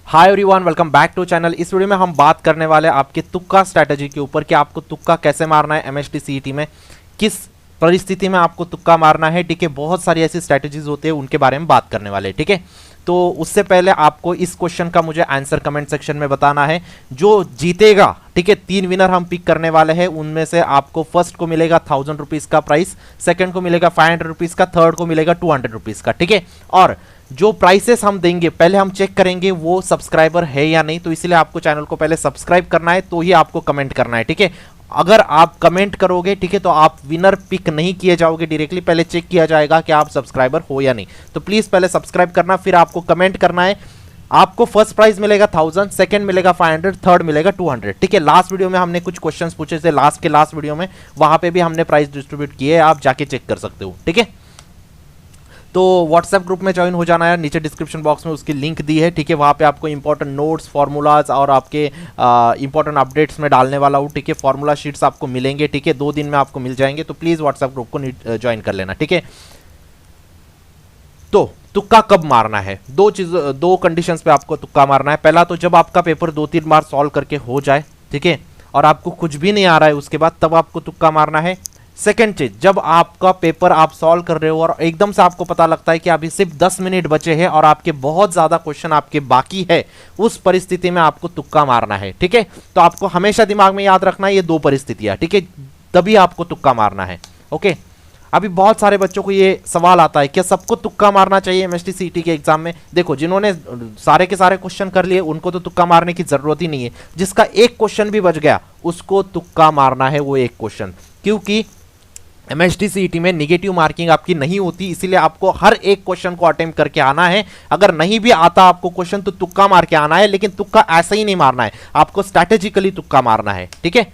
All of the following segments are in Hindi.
Hi everyone, welcome back to channel. इस वीडियो में हम बात करने वाले हैं आपके तुक्का स्ट्रैटेजी के ऊपर कि आपको तुक्का कैसे मारना है एमएसटी सीईटी में, किस परिस्थिति में आपको तुक्का मारना है। ठीक है, बहुत सारी ऐसी स्ट्रैटेजीज होती है, उनके बारे में बात करने वाले हैं। ठीक है, तो उससे पहले आपको इस क्वेश्चन का मुझे आंसर कमेंट सेक्शन में बताना है। जो जीतेगा, ठीक है, 3 विनर हम पिक करने वाले हैं। उनमें से आपको फर्स्ट को मिलेगा 1000 रुपीज का प्राइस, सेकंड को मिलेगा 500 रुपीज का, थर्ड को मिलेगा 200 रुपीज का। ठीक है, और जो प्राइसेस हम देंगे पहले हम चेक करेंगे वो सब्सक्राइबर है या नहीं, तो इसलिए आपको चैनल को पहले सब्सक्राइब करना है, तो ही आपको कमेंट करना है। ठीक है, अगर आप कमेंट करोगे, ठीक है, तो आप विनर पिक नहीं किए जाओगे डायरेक्टली, पहले चेक किया जाएगा कि आप सब्सक्राइबर हो या नहीं। तो प्लीज पहले सब्सक्राइब करना, फिर आपको कमेंट करना है। आपको फर्स्ट प्राइज मिलेगा 1000, सेकंड मिलेगा 500, थर्ड मिलेगा 200। ठीक है, लास्ट वीडियो में हमने कुछ क्वेश्चंस पूछे थे, लास्ट वीडियो में, वहां पे भी हमने प्राइज डिस्ट्रीब्यूट किए, आप जाके चेक कर सकते हो। ठीक है, तो व्हाट्सएप ग्रुप में ज्वाइन हो जाना है, नीचे डिस्क्रिप्शन बॉक्स में उसकी लिंक दी है। ठीक है, वहाँ पे आपको इंपॉर्टेंट नोट्स, फार्मूलाज और आपके इंपॉर्टेंट अपडेट्स में डालने वाला हूँ। ठीक है, फार्मूला शीट्स आपको मिलेंगे, ठीक है, 2 दिन में आपको मिल जाएंगे, तो प्लीज़ व्हाट्सएप ग्रुप को ज्वाइन कर लेना। ठीक है, तो तुक्का कब मारना है? दो कंडीशंस पे आपको तुक्का मारना है। पहला तो जब आपका पेपर 2-3 बार सॉल्व करके हो जाए, ठीक है, और आपको कुछ भी नहीं आ रहा है उसके बाद, तब आपको तुक्का मारना है। सेकेंड चीज, जब आपका पेपर आप सॉल्व कर रहे हो और एकदम से आपको पता लगता है कि अभी सिर्फ 10 मिनट बचे हैं और आपके बहुत ज्यादा क्वेश्चन आपके बाकी है, उस परिस्थिति में आपको तुक्का मारना है। ठीक है, तो आपको हमेशा दिमाग में याद रखना है ये 2 परिस्थितियां, ठीक है, तभी आपको तुक्का मारना है। ओके, अभी बहुत सारे बच्चों को ये सवाल आता है, क्या सबको तुक्का मारना चाहिए एमएसटी सीईटी के एग्जाम में? देखो, जिन्होंने सारे के सारे क्वेश्चन कर लिए उनको तो तुक्का मारने की जरूरत ही नहीं है। जिसका एक क्वेश्चन भी बच गया उसको तुक्का मारना है, वो एक क्वेश्चन, क्योंकि एमएसटी सीईटी में नेगेटिव मार्किंग आपकी नहीं होती, इसीलिए आपको हर एक क्वेश्चन को अटेम्प्ट करके आना है। अगर नहीं भी आता आपको क्वेश्चन तो तुक्का मार के आना है, लेकिन तुक्का ऐसा ही नहीं मारना है, आपको स्ट्रैटेजिकली तुक्का मारना है। ठीक है,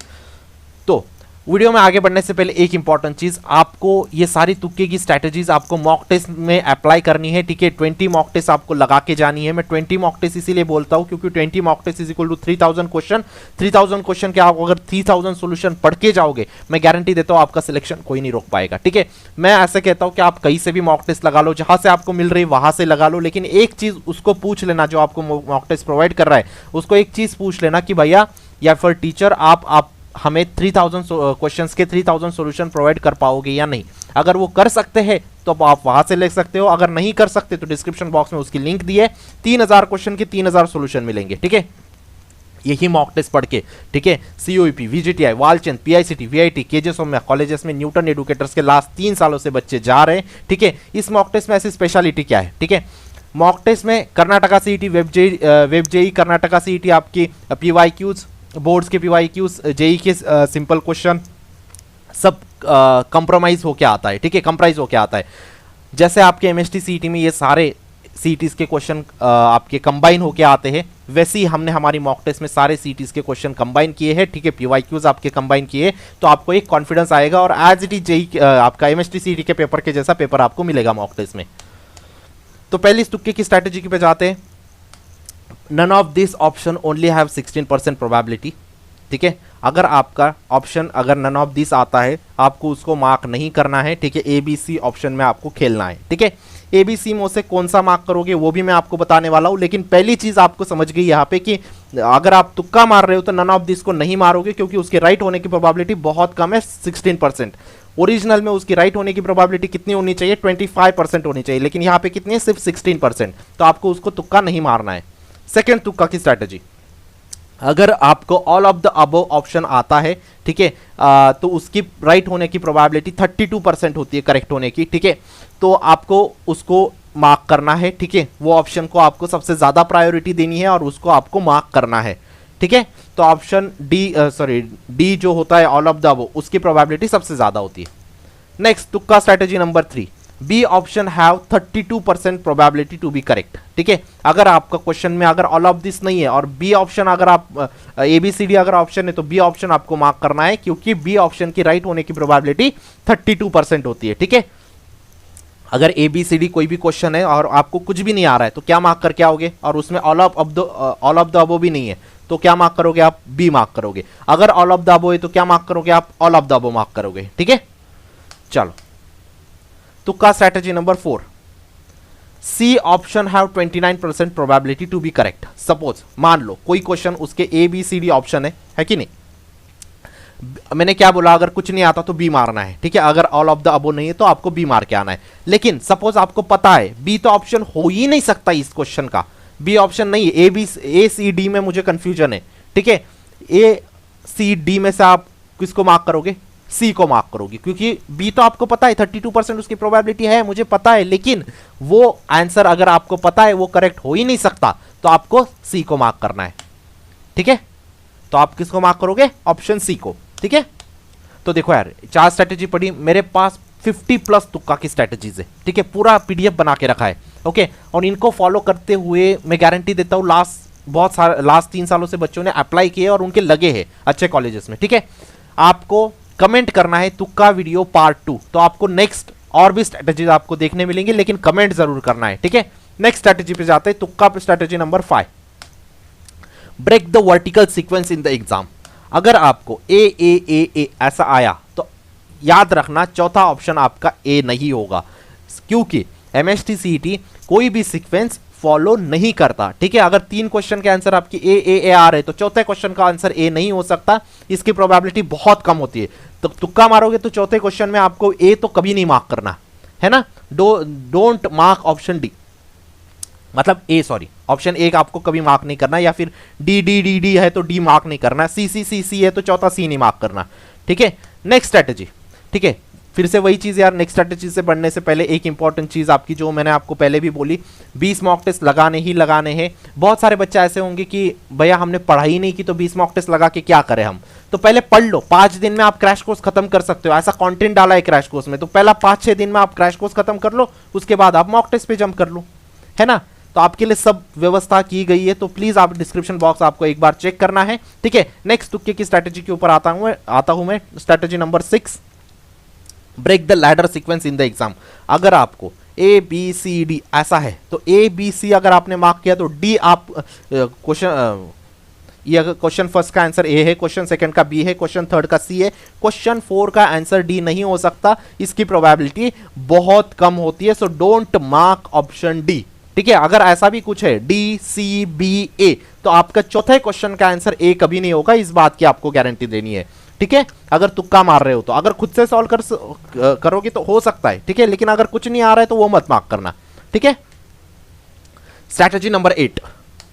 तो वीडियो में आगे बढ़ने से पहले एक इंपॉर्टेंट चीज, आपको ये सारी तुक्के की स्ट्रैटेजीज आपको मॉक टेस्ट में अप्लाई करनी है। ठीक है, 20 मॉक टेस्ट आपको लगा के जानी है। मैं 20 मॉक टेस्ट इसीलिए बोलता हूं क्योंकि 20 mock test is equal to 3000 question. 3000 question के आप अगर 3000 सोल्यूशन पढ़ के जाओगे, मैं गारंटी देता हूं आपका सिलेक्शन कोई नहीं रोक पाएगा। ठीक है, मैं ऐसे कहता हूं कि आप कहीं से भी मॉक टेस्ट लगा लो, जहां से आपको मिल रही वहां से लगा लो, लेकिन एक चीज उसको पूछ लेना, जो आपको मॉक टेस्ट प्रोवाइड कर रहा है उसको एक चीज पूछ लेना कि भैया या फिर टीचर आप हमें 3000 क्वेश्चंस के 3000 सॉल्यूशन प्रोवाइड कर पाओगे या नहीं। अगर वो कर सकते हैं तो आप वहां से ले सकते हो, अगर नहीं कर सकते तो डिस्क्रिप्शन बॉक्स में उसकी लिंक दी है, 3000 क्वेश्चन के 3000 सॉल्यूशन मिलेंगे। ठीक है, यही मॉक टेस्ट पढ़ के, ठीक है, COEP, VJTI, Walchand, PICT, VIT, KJ Somaiya colleges में न्यूटन एडुकेटर्स के लास्ट 3 सालों से बच्चे जा रहे हैं। ठीक है, इस मॉक टेस्ट में ऐसी स्पेशलिटी क्या है? ठीक है, मॉक टेस्ट में Karnataka CET, web JEE, Karnataka CET आपकी पीवाईक्यूज, बोर्ड्स के पीवाईक्यूज, जेई के सिंपल क्वेश्चन, सब कंप्रोमाइज होके आता है। ठीक है, कंप्राइज होके आता है। जैसे आपके एमएसटी सीईटी में ये सारे सीईटीज के क्वेश्चन आपके कंबाइन होके आते हैं, वैसे ही हमने हमारी मॉक टेस्ट में सारे सीईटीज के क्वेश्चन कंबाइन किए हैं। ठीक है, पीवाईक्यूज आपके कंबाइन किए, तो आपको एक कॉन्फिडेंस आएगा और एज इट इज जेई आपका एमएसटी सीईटी के पेपर के जैसा पेपर आपको मिलेगा मॉक टेस्ट में। तो पहली तुक्के की स्ट्रैटेजी पे जाते हैं। None of this option only have 16% probability. ठीक है, अगर आपका ऑप्शन अगर नन ऑफ दिस आता है, आपको उसको मार्क नहीं करना है। ठीक है, एबीसी ऑप्शन में आपको खेलना है। ठीक है, एबीसी में से कौन सा मार्क करोगे वो भी मैं आपको बताने वाला हूं, लेकिन पहली चीज आपको समझ गई यहाँ पे कि अगर आप तुक्का मार रहे हो तो नन ऑफ दिस को नहीं मारोगे, क्योंकि उसके राइट होने की प्रोबेबिलिटी बहुत कम है, 16%। ओरिजिनल में उसकी राइट होने की प्रोबेबिलिटी कितनी होनी चाहिए? 25% होनी चाहिए, लेकिन यहाँ पे कितनी है? सिर्फ 16%। तो आपको उसको तुक्का नहीं मारना है। सेकेंड तुक्का की स्ट्रैटेजी, अगर आपको all of the above option आता है, ठीक है, तो उसकी राइट होने की प्रोबेबिलिटी 32% होती है करेक्ट होने की। ठीक है, तो आपको उसको मार्क करना है। ठीक है, वो ऑप्शन को आपको सबसे ज्यादा प्रायोरिटी देनी है और उसको आपको मार्क करना है। ठीक है, तो ऑप्शन डी जो होता है ऑल ऑफ द अबव, उसकी प्रोबेबिलिटी सबसे ज्यादा होती है। नेक्स्ट तुक्का strategy number 3, B option have 32% probability to be correct. ठीक है, अगर आपका क्वेश्चन में अगर ऑल ऑफ दिस नहीं है और बी ऑप्शन अगर आप एबीसीडी अगर ऑप्शन है तो बी ऑप्शन आपको मार्क करना है, क्योंकि बी ऑप्शन की राइट होने की प्रोबेबिलिटी 32% होती है। ठीक है, अगर एबीसीडी कोई भी क्वेश्चन है और आपको कुछ भी नहीं आ रहा है तो क्या मार्क करके आओगे, और उसमें ऑल ऑफ द अबव भी नहीं है तो क्या मार्क करोगे? आप बी मार्क करोगे। अगर ऑल ऑफ द अबव है तो क्या मार्क करोगे? आप all of the above mark करोगे। ठीक है, चलो तुक्का strategy number 4, C option have 29% probability to be correct. Suppose मान लो कोई क्वेश्चन उसके A B C D option है कि नहीं। मैंने क्या बोला, अगर कुछ नहीं आता तो बी मारना है, ठीक है। अगर ऑल ऑफ द अबो नहीं है तो आपको बी मार के आना है। लेकिन सपोज आपको पता है बी तो ऑप्शन हो ही नहीं सकता इस क्वेश्चन का, बी ऑप्शन नहीं है, ए सी डी में मुझे कंफ्यूजन है, ठीक है। ए सी डी में से आप किसको मार्क करोगे, सी को मार्क करोगे, क्योंकि बी तो आपको पता है 32% उसकी प्रोबेबिलिटी है, मुझे पता है। लेकिन वो आंसर अगर आपको पता है वो करेक्ट हो ही नहीं सकता, तो आपको सी को मार्क करना है, ठीक है। तो आप किसको मार्क करोगे, ऑप्शन सी को, ठीक है। तो देखो यार 4 स्ट्रेटेजी पढ़ी, मेरे पास 50+ तुक्का की स्ट्रेटेजीज है, ठीक है। पूरा पीडीएफ बना के रखा है, ओके। और इनको फॉलो करते हुए मैं गारंटी देता हूँ लास्ट 3 सालों से बच्चों ने अप्लाई किए और उनके लगे हैं अच्छे कॉलेजेस में, ठीक है। आपको कमेंट करना है तुक्का वीडियो पार्ट 2, तो आपको नेक्स्ट और भी स्ट्रेटेजीज आपको देखने मिलेंगे, लेकिन कमेंट जरूर करना है, ठीक है। नेक्स्ट स्ट्रेटेजी पे जाते हैं, तुक्का पे strategy number 5, break the vertical sequence in the exam. अगर आपको ए ऐसा आया तो याद रखना चौथा ऑप्शन आपका ए नहीं होगा, क्योंकि एमएसटी सीईटी कोई भी सीक्वेंस फॉलो नहीं करता, ठीक है। अगर 3 क्वेश्चन के आंसर आपकी ए आ रहे तो चौथे क्वेश्चन का आंसर ए नहीं हो सकता, इसकी प्रोबेबिलिटी बहुत कम होती है। तो तुक्का मारोगे तो चौथे क्वेश्चन में आपको ए तो कभी नहीं मार्क करना है ना। डोंट मार्क ऑप्शन डी, मतलब ए, सॉरी, ऑप्शन ए का आपको कभी मार्क नहीं करना, या फिर डी है तो डी मार्क नहीं करना, सी है तो चौथा सी नहीं मार्क करना, ठीक है। नेक्स्ट स्ट्रेटेजी, ठीक है, फिर से वही चीज यार, नेक्स्ट स्ट्रेटेजी से बढ़ने से पहले एक इंपॉर्टेंट चीज आपकी जो मैंने आपको पहले भी बोली, 20 मॉक टेस्ट लगाने ही लगाने हैं। बहुत सारे बच्चे ऐसे होंगे कि भैया हमने पढ़ाई नहीं की तो 20 मॉक टेस्ट लगा के क्या करें हम। तो पहले पढ़ लो, 5 दिन में आप क्रैश कोर्स खत्म कर सकते हो, ऐसा कंटेंट डाला है क्रैश कोर्स में, तो पहला 5-6 दिन में आप क्रैश कोर्स खत्म कर लो, उसके बाद आप मॉक टेस्ट पे जंप कर लो, है ना। तो आपके लिए सब व्यवस्था की गई है, तो प्लीज आप डिस्क्रिप्शन बॉक्स आपको एक बार चेक करना है, ठीक है। नेक्स्ट तुक्के की स्ट्रेटेजी के ऊपर आता हूं मैं, strategy number 6, break the ladder sequence in the exam. अगर आपको ए बी सी डी ऐसा है तो ए बी सी अगर आपने मार्क किया तो डी आप ये अगर क्वेश्चन फर्स्ट का आंसर ए है, क्वेश्चन सेकंड का बी है, क्वेश्चन थर्ड का सी है, क्वेश्चन 4 का आंसर डी नहीं हो सकता, इसकी प्रोबेबिलिटी बहुत कम होती है। So don't mark option D, ठीक है। अगर ऐसा भी कुछ है डी सी बी ए तो आपका चौथे क्वेश्चन का आंसर ए कभी नहीं होगा, इस बात की आपको गारंटी देनी है, ठीक है। अगर तुक्का मार रहे हो तो, अगर खुद से सॉल्व करोगे तो हो सकता है, ठीक है, लेकिन अगर कुछ नहीं आ रहा है तो वो मत मार्क करना, ठीक है। स्ट्रैटेजी नंबर 8,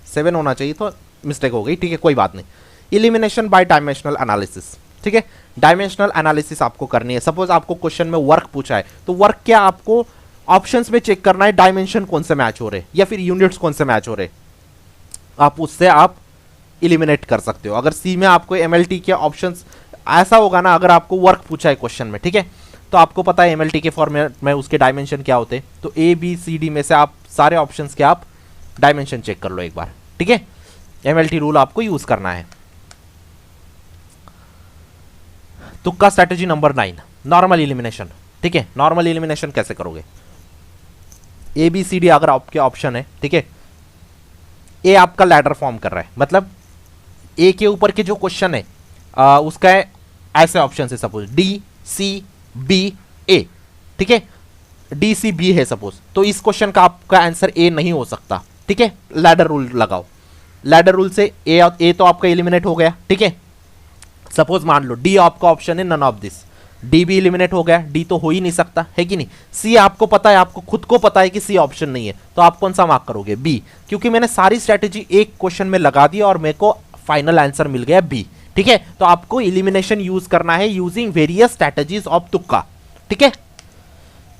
7 होना चाहिए तो मिस्टेक हो गई, ठीक है, कोई बात नहीं। इलिमिनेशन बाय डायमेंशनल एनालिसिस, ठीक है। डायमेंशनल एनालिसिस आपको करनी है। सपोज आपको क्वेश्चन में वर्क पूछा है तो वर्क क्या आपको ऑप्शंस में चेक करना है, डायमेंशन कौन से मैच हो रहे या फिर यूनिट्स कौन से मैच हो रहे, आप उससे आप इलिमिनेट कर सकते हो। अगर सी में आपको एमएलटी के ऑप्शंस ऐसा होगा ना, अगर आपको वर्क पूछा है क्वेश्चन में, ठीक है, तो आपको पता है एमएलटी के फॉर्मेट में उसके डायमेंशन क्या होते हैं, तो ए बी सी डी में से आप सारे ऑप्शंस के आप डायमेंशन चेक कर लो एक बार, ठीक है। एमएलटी रूल आपको यूज करना है। तुक्का स्ट्रेटेजी नंबर 9, नॉर्मल इलिमिनेशन, ठीक है। नॉर्मल इलिमिनेशन कैसे करोगे, ए बी सी डी अगर आपके ऑप्शन है, ठीक है, ए आपका लैडर फॉर्म कर रहा है, मतलब ए के ऊपर के जो क्वेश्चन है उसका ऐसे ऑप्शन है, सपोज डी सी बी ए, ठीक है, डी सी बी है सपोज, तो इस क्वेश्चन का आपका आंसर ए नहीं हो सकता, ठीक है। लैडर रूल लगाओ, लैडर रूल से ए तो आपका एलिमिनेट हो गया, ठीक है। सपोज मान लो डी आपका ऑप्शन है नन ऑफ दिस, डी भी एलिमिनेट हो गया, डी तो हो ही नहीं सकता, है कि नहीं। सी आपको पता है, आपको खुद को पता है कि सी ऑप्शन नहीं है, तो आप कौन सा मार्क करोगे, बी, क्योंकि मैंने सारी स्ट्रेटेजी एक क्वेश्चन में लगा दी और मेरे को फाइनल आंसर मिल गया बी, ठीक है। तो आपको इलिमिनेशन यूज करना है यूजिंग वेरियस स्ट्रेटेजीज ऑफ तुक्का, ठीक है।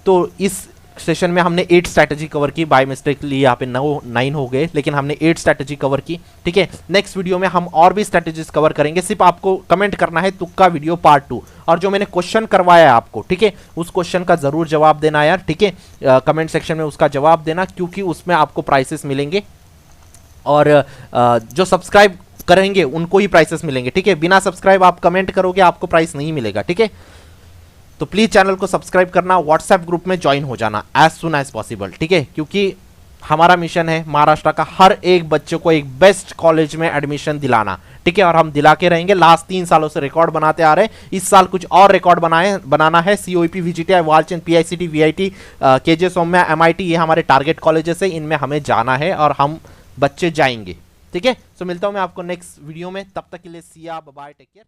तो इस सेशन में हमने 8 स्ट्रेटेजी कवर की, बाय मिस्टेकली यहाँ पे 9 हो गए, लेकिन हमने 8 स्ट्रेटेजी कवर की, ठीक है। नेक्स्ट वीडियो में हम और भी स्ट्रेटेजीज कवर करेंगे, सिर्फ आपको कमेंट करना है तुक्का वीडियो पार्ट 2, और जो मैंने क्वेश्चन करवाया है आपको, ठीक है, उस क्वेश्चन का जरूर जवाब देना यार, ठीक है। कमेंट सेक्शन में उसका जवाब देना, क्योंकि उसमें आपको प्राइसेस मिलेंगे, और जो सब्सक्राइब करेंगे उनको ही प्राइसेस मिलेंगे, ठीक है। बिना सब्सक्राइब आप कमेंट करोगे आपको प्राइस नहीं मिलेगा, ठीक है। तो प्लीज चैनल को सब्सक्राइब करना, व्हाट्सएप ग्रुप में ज्वाइन हो जाना एज सुन एज पॉसिबल, ठीक है, क्योंकि हमारा मिशन है महाराष्ट्र का हर एक बच्चे को एक बेस्ट कॉलेज में एडमिशन दिलाना, ठीक है। ठीक है, और हम दिला के रहेंगे। लास्ट 3 सालों से रिकॉर्ड बनाते आ रहे हैं, इस साल कुछ और रिकॉर्ड बनाना है। COEP, VJT, Walchand, PICT, VIT, KJ Somaiya, MIT, ये हमारे टारगेट कॉलेजेस है, इनमें हमें जाना है और हम बच्चे जाएंगे। ठीक है, तो मिलता हूं मैं आपको नेक्स्ट वीडियो में, तब तक के लिए see ya, bye bye, take care.